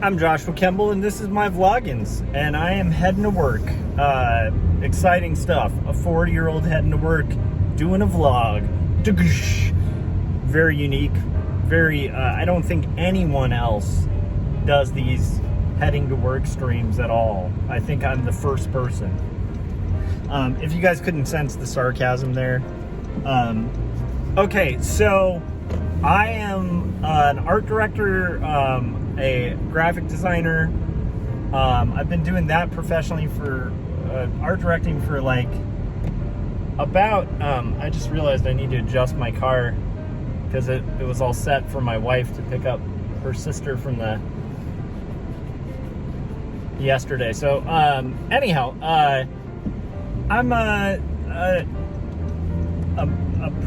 I'm Joshua Kemble, and this is my vloggins, and I am heading to work. Exciting stuff. A 40-year-old heading to work, doing a vlog. Very unique. Very, I don't think anyone else does these heading to work streams at all. I think I'm the first person. If you guys couldn't sense the sarcasm there. Okay, so I am an art director, a graphic designer. I've been doing that professionally for art directing for like about, I just realized I need to adjust my car because it was all set for my wife to pick up her sister from the yesterday. So anyhow, I'm a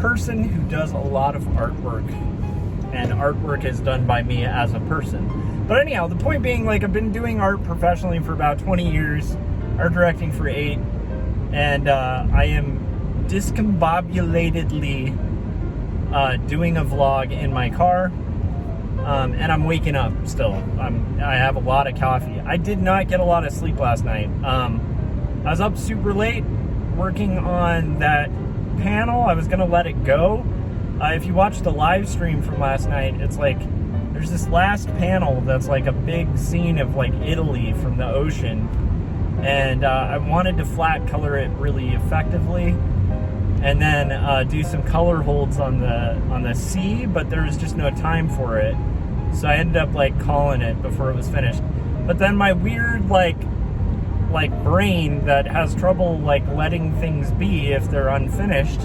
person who does a lot of artwork, and artwork is done by me as a person. But anyhow, the point being, like, I've been doing art professionally for about 20 years, art directing for 8, and I am discombobulatedly doing a vlog in my car, and I'm waking up still. I have a lot of coffee. I did not get a lot of sleep last night. I was up super late working on that panel. I was gonna let it go. If you watch the live stream from last night, it's like there's this last panel that's like a big scene of like Italy from the ocean, and I wanted to flat color it really effectively and then do some color holds on the sea, but there was just no time for it, so I ended up like calling it before it was finished. But then my weird like brain that has trouble like letting things be if they're unfinished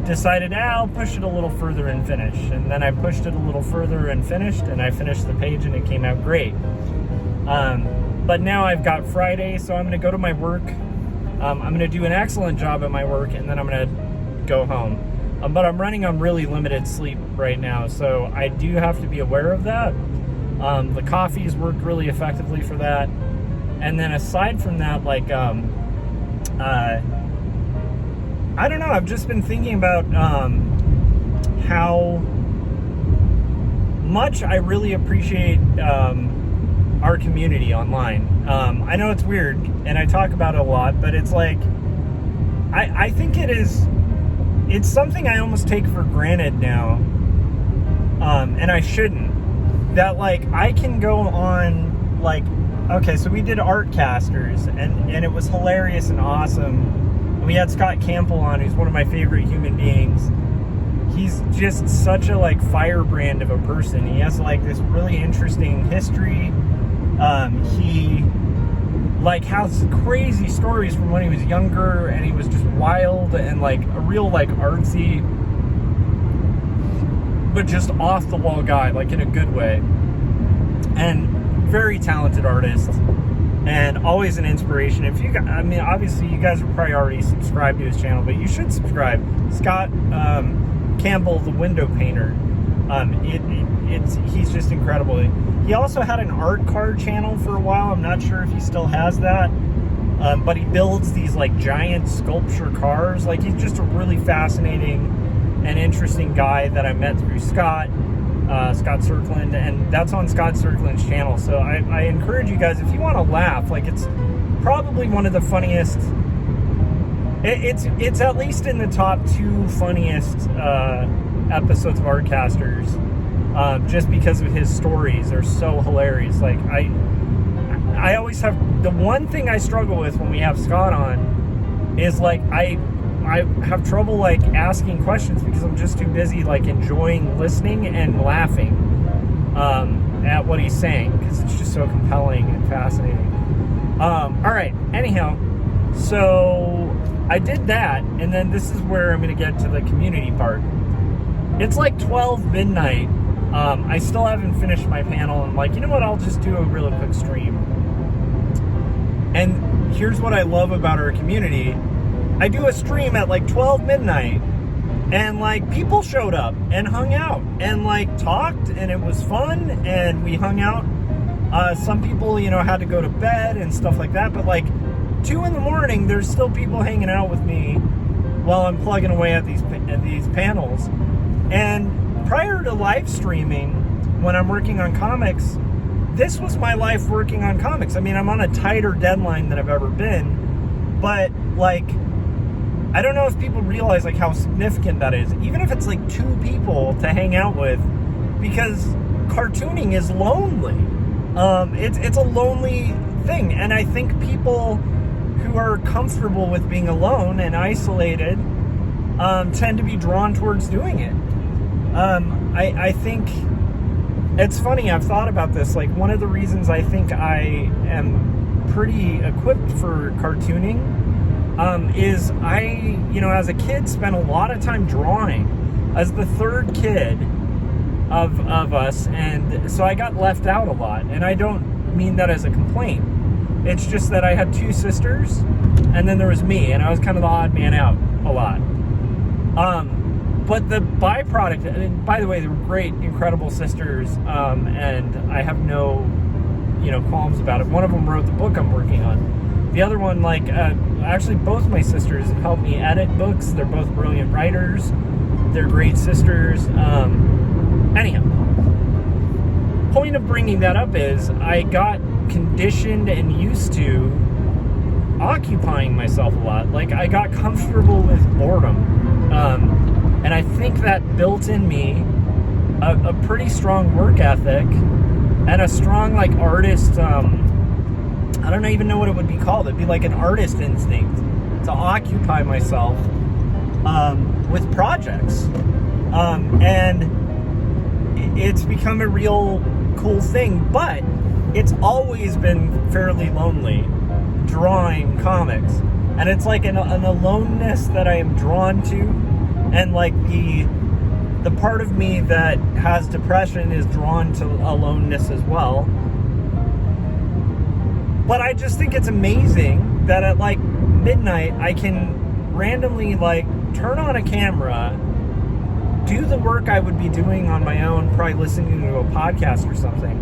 decided, I'll push it a little further and finish. And then I pushed it a little further and finished, and I finished the page and it came out great. But now I've got Friday, so I'm gonna go to my work. I'm gonna do an excellent job at my work, and then I'm gonna go home. But I'm running on really limited sleep right now, so I do have to be aware of that. The coffee's worked really effectively for that. And then aside from that, like, I don't know, I've just been thinking about how much I really appreciate our community online. I know it's weird, and I talk about it a lot, but it's like, I think it's something I almost take for granted now, and I shouldn't. That, like, I can go on, like, okay, so we did Artcasters, and it was hilarious and awesome. We had Scott Campbell on, who's one of my favorite human beings. He's just such a like firebrand of a person. He has like this really interesting history. He like has crazy stories from when he was younger, and he was just wild and like a real like artsy, but just off the wall guy, like in a good way. And very talented artist. And always an inspiration. If you guys, I mean, obviously you guys are probably already subscribed to his channel, but you should subscribe. Scott Campbell, the window painter. He's just incredible. He also had an art car channel for a while. I'm not sure if he still has that, but he builds these like giant sculpture cars. Like, he's just a really fascinating and interesting guy that I met through Scott Circland, and that's on Scott Circland's channel. So I encourage you guys, if you want to laugh, like, it's probably one of the funniest, it's at least in the top 2 funniest episodes of Artcasters, just because of his stories are so hilarious. Like, I always have, the one thing I struggle with when we have Scott on is like I have trouble like asking questions because I'm just too busy like enjoying listening and laughing at what he's saying, because it's just so compelling and fascinating. All right, anyhow, so I did that, and then this is where I'm gonna get to the community part. It's like 12 midnight. I still haven't finished my panel. I'm like, you know what, I'll just do a really quick stream. And here's what I love about our community. I do a stream at like 12 midnight, and like people showed up and hung out and like talked, and it was fun, and we hung out. Some people, you know, had to go to bed and stuff like that, but like 2 in the morning, there's still people hanging out with me while I'm plugging away at these panels. And prior to live streaming, when I'm working on comics, this was my life working on comics. I mean, I'm on a tighter deadline than I've ever been, but like, I don't know if people realize like how significant that is, even if it's like 2 people to hang out with, because cartooning is lonely. It's a lonely thing, and I think people who are comfortable with being alone and isolated tend to be drawn towards doing it. I think it's funny, I've thought about this, like one of the reasons I think I am pretty equipped for cartooning is I, as a kid, spent a lot of time drawing as the 3rd kid of us, and so I got left out a lot, and I don't mean that as a complaint. It's just that I had 2 sisters, and then there was me, and I was kind of the odd man out a lot. But the byproduct, and by the way, they were great, incredible sisters, and I have no, qualms about it. One of them wrote the book I'm working on. The other one, actually both my sisters helped me edit books. They're both brilliant writers. They're great sisters. Anyhow, point of bringing that up is I got conditioned and used to occupying myself a lot. Like, I got comfortable with boredom. And I think that built in me a pretty strong work ethic and a strong, like, artist, I don't even know what it would be called. It'd be like an artist instinct to occupy myself with projects. And it's become a real cool thing, but it's always been fairly lonely drawing comics. And it's like an aloneness that I am drawn to, and like the part of me that has depression is drawn to aloneness as well. But I just think it's amazing that at like midnight I can randomly like turn on a camera, do the work I would be doing on my own, probably listening to a podcast or something,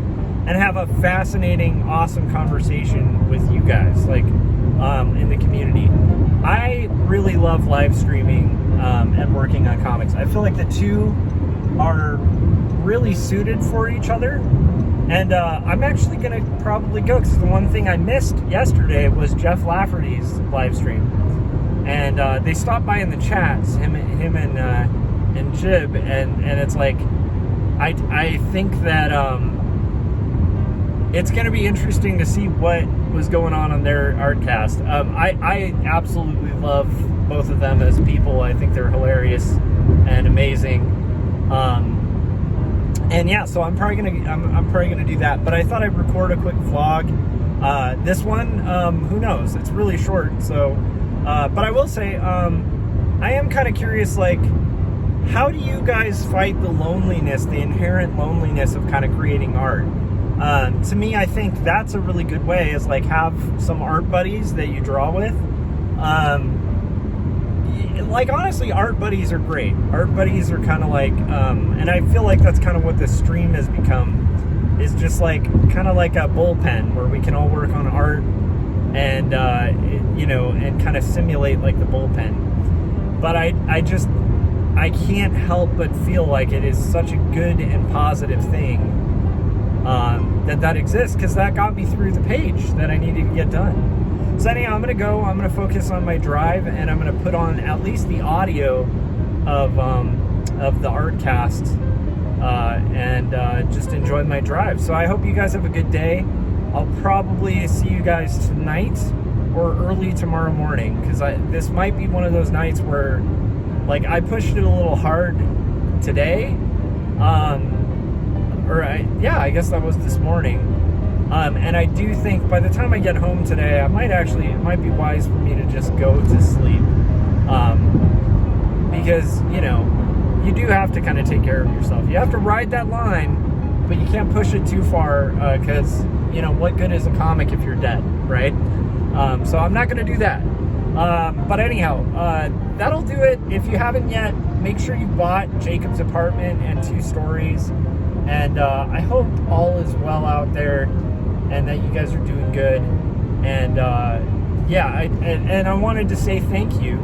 and have a fascinating, awesome conversation with you guys, like, in the community. I really love live streaming and working on comics. I feel like the two are really suited for each other, and I'm actually going to probably go, because the one thing I missed yesterday was Jeff Lafferty's live stream, and they stopped by in the chats, him and Jib, and it's like, I think that it's going to be interesting to see what was going on their Artcast. I absolutely love both of them as people. I think they're hilarious and amazing. And yeah, so I'm probably gonna do that. But I thought I'd record a quick vlog. This one, who knows? It's really short. So, but I will say, I am kind of curious, like, how do you guys fight the loneliness, the inherent loneliness of kind of creating art? To me, I think that's a really good way, is like have some art buddies that you draw with. Like, honestly, art buddies are great. Art buddies are kind of like, and I feel like that's kind of what this stream has become, is just like, kind of like a bullpen where we can all work on art and, and kind of simulate like the bullpen. But I can't help but feel like it is such a good and positive thing that exists, because that got me through the page that I needed to get done. So anyhow, I'm going to focus on my drive, and I'm going to put on at least the audio of the Artcast, and just enjoy my drive. So I hope you guys have a good day. I'll probably see you guys tonight or early tomorrow morning, because this might be one of those nights where, like, I pushed it a little hard today, I guess that was this morning. And I do think by the time I get home today, it might be wise for me to just go to sleep. Because, you do have to kind of take care of yourself. You have to ride that line, but you can't push it too far, because, what good is a comic if you're dead, right? So I'm not going to do that. But anyhow, that'll do it. If you haven't yet, make sure you bought Jacob's Apartment and 2 Stories. And I hope all is well out there, and that you guys are doing good. And I wanted to say thank you.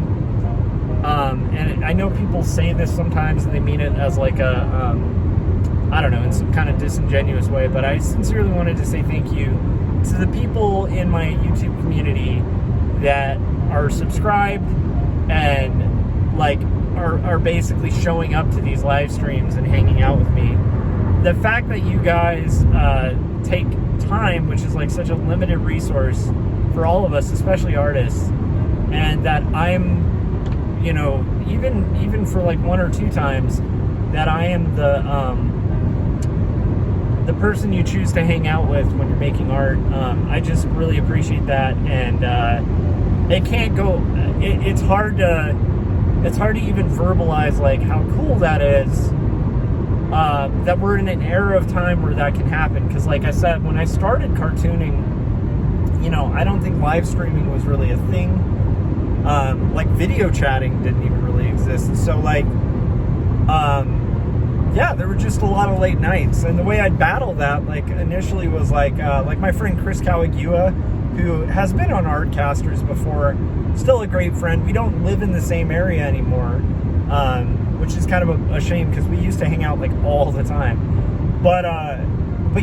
And I know people say this sometimes, and they mean it as like a I don't know, in some kind of disingenuous way, but I sincerely wanted to say thank you to the people in my YouTube community that are subscribed and like are basically showing up to these live streams and hanging out with me. The fact that you guys take time, which is like such a limited resource for all of us, especially artists, and that I'm, you know, even for like 1 or 2 times, that I am the person you choose to hang out with when you're making art. I just really appreciate that, and it can't go. It's hard to even verbalize like how cool that is. That we're in an era of time where that can happen. Because like I said, when I started cartooning, you know, I don't think live streaming was really a thing. Like video chatting didn't even really exist. So like, yeah, there were just a lot of late nights. And the way I'd battle that, like initially was like my friend Chris Kawagua, who has been on Artcasters before, still a great friend. We don't live in the same area anymore, which is kind of a shame because we used to hang out like all the time. But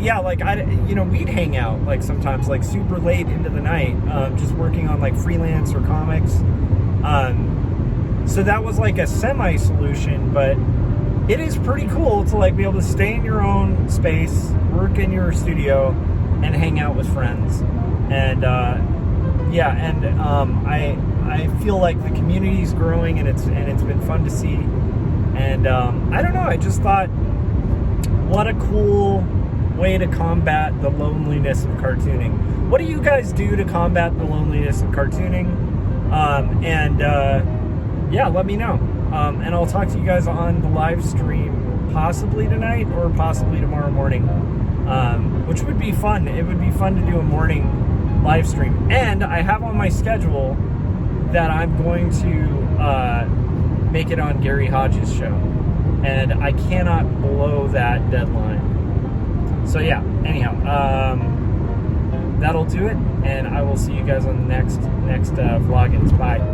yeah, like we'd hang out like sometimes like super late into the night, just working on like freelance or comics. So that was like a semi-solution, but it is pretty cool to like be able to stay in your own space, work in your studio, and hang out with friends. And yeah, and I feel like the community is growing, and it's been fun to see. And I don't know, I just thought, what a cool way to combat the loneliness of cartooning. What do you guys do to combat the loneliness of cartooning? Yeah, let me know. And I'll talk to you guys on the live stream possibly tonight or possibly tomorrow morning, which would be fun. It would be fun to do a morning live stream. And I have on my schedule that I'm going to make it on Gary Hodges' show. And I cannot blow that deadline. So yeah, anyhow, that'll do it. And I will see you guys on the next vlog. Bye.